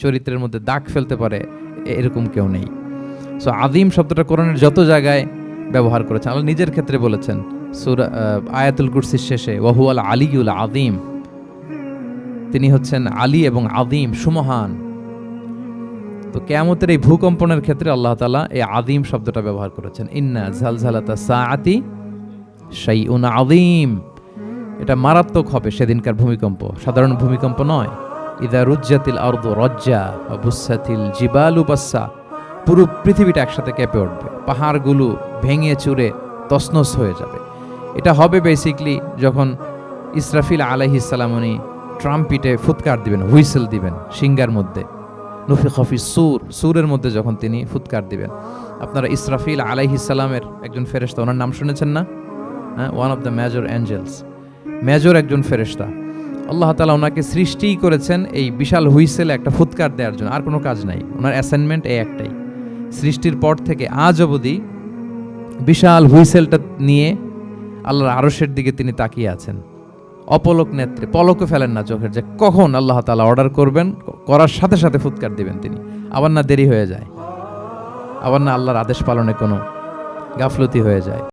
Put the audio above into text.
চরিত্রের মধ্যে দাগ ফেলতে পারে এরকম কেউ নেই। সো আযীম শব্দটা কোরআনের যত জায়গায় ব্যবহার করেছেন, আল্লাহ নিজের ক্ষেত্রে বলেছেন সূরা আয়াতুল কুরসির শেষে ওয়াহুয়াল আলিয়ুল আযীম, তিনি হচ্ছেন আলী এবং আযীম, সুমহান। তো কিয়ামতের এই ভূকম্পনের ক্ষেত্রে আল্লাহ তাআলা এই আযীম শব্দটা ব্যবহার করেছেন। ইন্না জালজালাতা সাআতি শাইউন আযীম, এটা মারাত্মক হবে সেদিনকার ভূমিকম্প, সাধারণ ভূমিকম্প নয়। ইযা রুজ্জাতিল আরদু রাজ্জা ওয়া বুসাতিল জিবালু বাসসা, পুরো পৃথিবীটা একসাথে কেঁপে উঠবে, পাহাড়গুলো ভেঙে চুরে তছনছ হয়ে যাবে। এটা হবে বেসিক্যালি যখন ইসরাফিল আলাইহিস সালাম উনি ট্রাম্পিটে ফুৎকার দিবেন, হুইসেল দিবেন সিঙ্গার মধ্যে, নুফিখা ফিস সূর, সূরের মধ্যে যখন তিনি ফুৎকার দিবেন। আপনারা ইসরাফিল আলাইহিস সালামের একজন ফেরেশতা, ওনার নাম শুনেছেন না? One of the major angels, major একজন ফেরেশতা। আল্লাহ তাআলা ওনাকে সৃষ্টিই করেছেন এই বিশাল হুইসেলে একটা ফুৎকার দেওয়ার জন্য, আর কোনো কাজ নাই। ওনার অ্যাসাইনমেন্ট এই একটাই, সৃষ্টির পর থেকে আজ অবধি বিশাল হুইসেলটা নিয়ে আল্লাহর আরশের দিকে তিনি তাকিয়ে আছেন অপলক নেত্রে, পলকও ফেলেন না চোখের, যে কখন আল্লাহ তাআলা অর্ডার করবেন, করার সাথে সাথে ফুৎকার দিবেন তিনি। আবার না দেরি হয়ে যায়, আবার না আল্লাহর আদেশ পালনে কোনো গাফলতি হয়ে যায়।